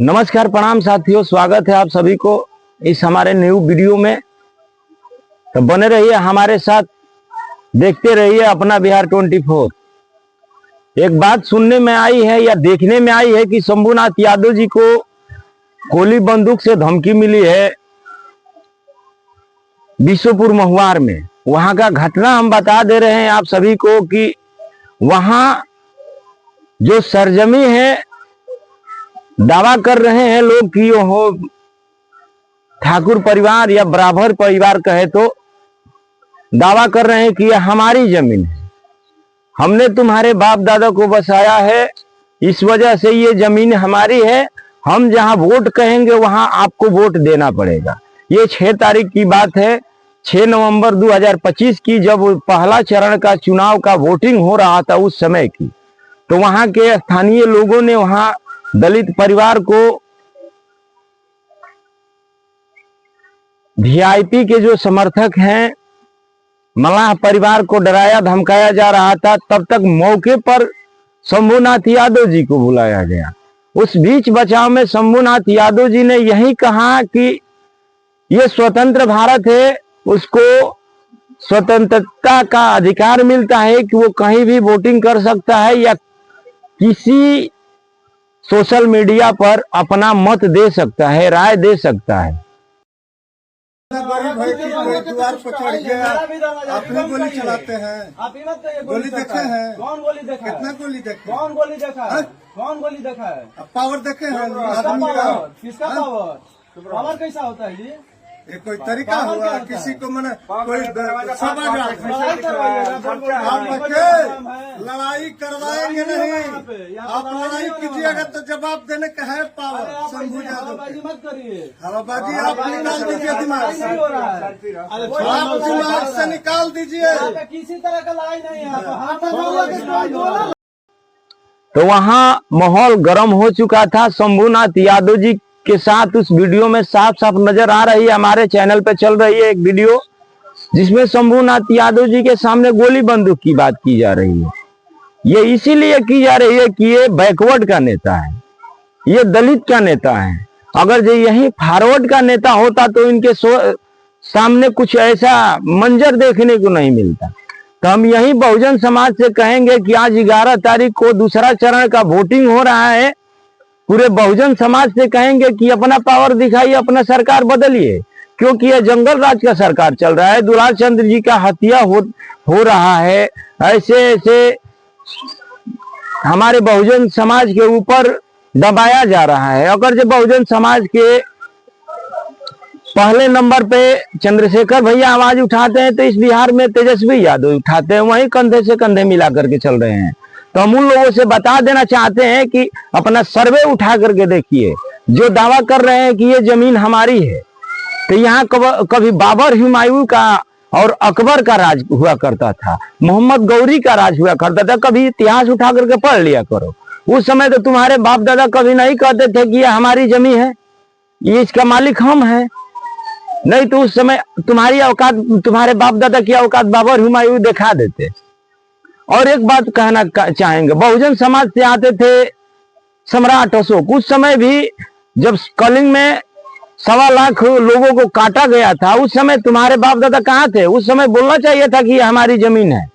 नमस्कार, प्रणाम साथियों, स्वागत है आप सभी को इस हमारे न्यू वीडियो में। तो बने रहिए हमारे साथ, देखते रहिए अपना बिहार 24। एक बात सुनने में आई है या देखने में आई है कि शंभुनाथ यादव जी को गोली बंदूक से धमकी मिली है बिशोपुर महुआर में। वहां का घटना हम बता दे रहे हैं आप सभी को कि वहां जो सरजमी है, दावा कर रहे हैं लोग कि वो ठाकुर परिवार या ब्राह्मण परिवार कहे तो दावा कर रहे हैं कि यह हमारी जमीन है, हमने तुम्हारे बाप दादा को बसाया है, इस वजह से ये जमीन हमारी है, हम जहां वोट कहेंगे वहां आपको वोट देना पड़ेगा। ये 6 तारीख की बात है, 6 नवंबर 2025 की, जब पहला चरण का चुनाव का वोटिंग हो रहा था उस समय की। तो वहां के स्थानीय लोगों ने वहां दलित परिवार को, वीआईपी के जो समर्थक हैं, मल्लाह परिवार को डराया धमकाया जा रहा था। तब तक मौके पर शंभुनाथ यादव जी को बुलाया गया। उस बीच बचाव में शंभुनाथ यादव जी ने यही कहा कि ये स्वतंत्र भारत है, उसको स्वतंत्रता का अधिकार मिलता है कि वो कहीं भी वोटिंग कर सकता है या किसी सोशल मीडिया पर अपना मत दे सकता है, राय दे सकता है। गरीब है कि कोई द्वार पर चढ़ गया, अपनी गोली चलाते हैं। आप ही मत कहिए गोली देखे हैं? कौन गोली देखा है? कितना गोली देखे? कौन गोली देखा है? कौन गोली देखा है? पावर देखे हैं किसका आदमी का? पावर? किसका पावर? पावर कैसा होता है जी? ये कोई तरीका हुआ किसी को मैंने कोई समझ लड़ाई करवाएंगे नहीं। आप लड़ाई कीजिएगा तो जवाब देने का है पावर। शंभू यादव मत करिए, हवाबाजी आप निकाल दीजिए दिमाग से, हो रहा है। आप दिमाग से निकाल दीजिए। किसी तरह का लड़ाई नहीं है। तो वहां माहौल गर्म हो चुका था। शंभुनाथ यादव जी के साथ उस वीडियो में साफ साफ नजर आ रही है, हमारे चैनल पे चल रही है एक वीडियो जिसमें शंभुनाथ यादव जी के सामने गोली बंदूक की बात की जा रही है। ये इसीलिए की जा रही है कि ये बैकवर्ड का नेता है, ये दलित का नेता है। अगर ये यही फॉरवर्ड का नेता होता तो इनके सामने कुछ ऐसा मंजर देखने को नहीं मिलता। तो हम यही बहुजन समाज से कहेंगे कि आज 11 तारीख को दूसरा चरण का वोटिंग हो रहा है। पूरे बहुजन समाज से कहेंगे कि अपना पावर दिखाइए, अपना सरकार बदलिए, क्योंकि यह जंगल राज का सरकार चल रहा है। दुलाल चंद्र जी का हत्या हो रहा है। ऐसे ऐसे हमारे बहुजन समाज के ऊपर दबाया जा रहा है। अगर जो बहुजन समाज के पहले नंबर पे चंद्रशेखर भैया आवाज उठाते हैं तो इस बिहार में तेजस्वी यादव उठाते हैं, वहीं कंधे से कंधे मिला करके चल रहे हैं। तो हम उन लोगों से बता देना चाहते हैं कि अपना सर्वे उठा करके देखिए, जो दावा कर रहे हैं कि ये जमीन हमारी है। तो यहाँ कभी बाबर हुमायूं का और अकबर का राज हुआ करता था, मोहम्मद गौरी का राज हुआ करता था। कभी इतिहास उठा करके पढ़ लिया करो। उस समय तो तुम्हारे बाप दादा कभी नहीं कहते थे कि ये हमारी जमीन है, ये इसका मालिक हम है। नहीं तो उस समय तुम्हारी औकात, तुम्हारे बाप दादा की औकात बाबर हुमायूं दिखा देते। और एक बात कहना चाहेंगे, बहुजन समाज से आते थे सम्राट अशोक। उस समय भी जब कलिंग में 1.25 लाख लोगों को काटा गया था, उस समय तुम्हारे बाप दादा कहाँ थे? उस समय बोलना चाहिए था कि ये हमारी जमीन है।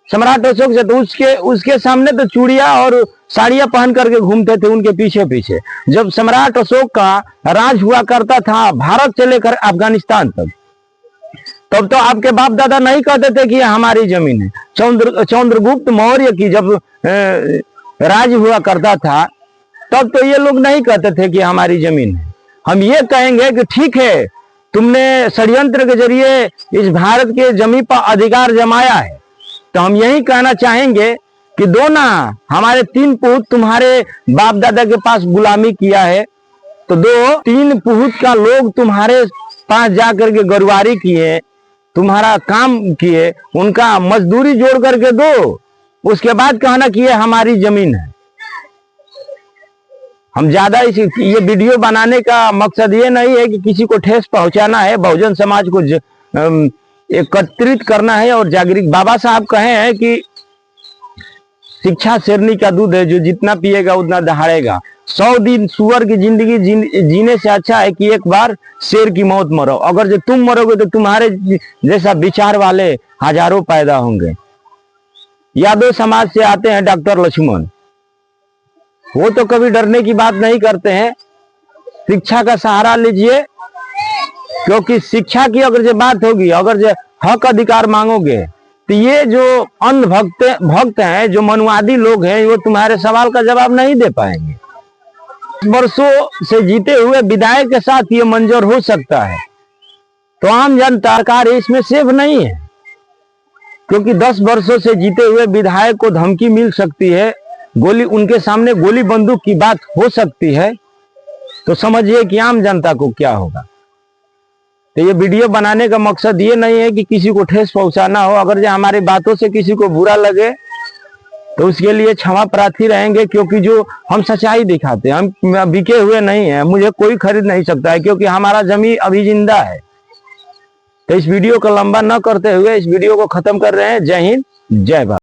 सम्राट अशोक से तो उसके सामने तो चूड़िया और साड़ियां पहन करके घूमते थे उनके पीछे पीछे। जब सम्राट अशोक का राज हुआ करता था भारत से लेकर अफगानिस्तान तक, तब तो आपके बाप दादा नहीं कहते थे कि ये हमारी जमीन है। चंद्रगुप्त मौर्य की जब राज हुआ करता था तब तो ये लोग नहीं कहते थे कि हमारी जमीन है। हम ये कहेंगे कि ठीक है, तुमने षड्यंत्र के जरिए इस भारत के जमीन पर अधिकार जमाया है, तो हम यही कहना चाहेंगे कि दो ना, हमारे 3 पुत तुम्हारे बाप दादा के पास गुलामी किया है, तो 2-3 पुत का लोग तुम्हारे पास जाकर के गरवारी किए, तुम्हारा काम किए, उनका मजदूरी जोड़ करके दो, उसके बाद कहना कि ये हमारी जमीन है। हम ज्यादा ये वीडियो बनाने का मकसद ये नहीं है कि किसी को ठेस पहुंचाना है, बहुजन समाज को एकत्रित करना है और जागृत। बाबा साहब कहे हैं कि शिक्षा शेरनी का दूध है, जो जितना पिएगा उतना दहाड़ेगा। 100 दिन सुअर की जिंदगी जीने से अच्छा है कि एक बार शेर की मौत मरो। अगर जो तुम मरोगे तो तुम्हारे जैसा विचार वाले हजारों पैदा होंगे। यादव समाज से आते हैं डॉक्टर लक्ष्मण, वो तो कभी डरने की बात नहीं करते हैं। शिक्षा का सहारा लीजिए, क्योंकि शिक्षा की अगर जो बात होगी, अगर जो हक अधिकार मांगोगे, तो ये जो अंध भक्त हैं, जो मनुवादी लोग हैं, वो तुम्हारे सवाल का जवाब नहीं दे पाएंगे। वर्षों से जीते हुए विधायक के साथ ये मंजूर हो सकता है, तो आम जनता सरकार इसमें सेफ नहीं है, क्योंकि 10 वर्षों से जीते हुए विधायक को धमकी मिल सकती है, गोली उनके सामने गोली बंदूक की बात हो सकती है। तो समझिए कि आम जनता को क्या होगा। तो ये वीडियो बनाने का मकसद ये नहीं है कि किसी को ठेस पहुंचाना हो। अगर जो हमारी बातों से किसी को बुरा लगे तो उसके लिए क्षमा प्रार्थी रहेंगे, क्योंकि जो हम सच्चाई दिखाते हैं, हम बिके हुए नहीं हैं, मुझे कोई खरीद नहीं सकता है, क्योंकि हमारा जमीन अभी जिंदा है। तो इस वीडियो को लंबा न करते हुए इस वीडियो को खत्म कर रहे हैं। जय हिंद, जय भारत।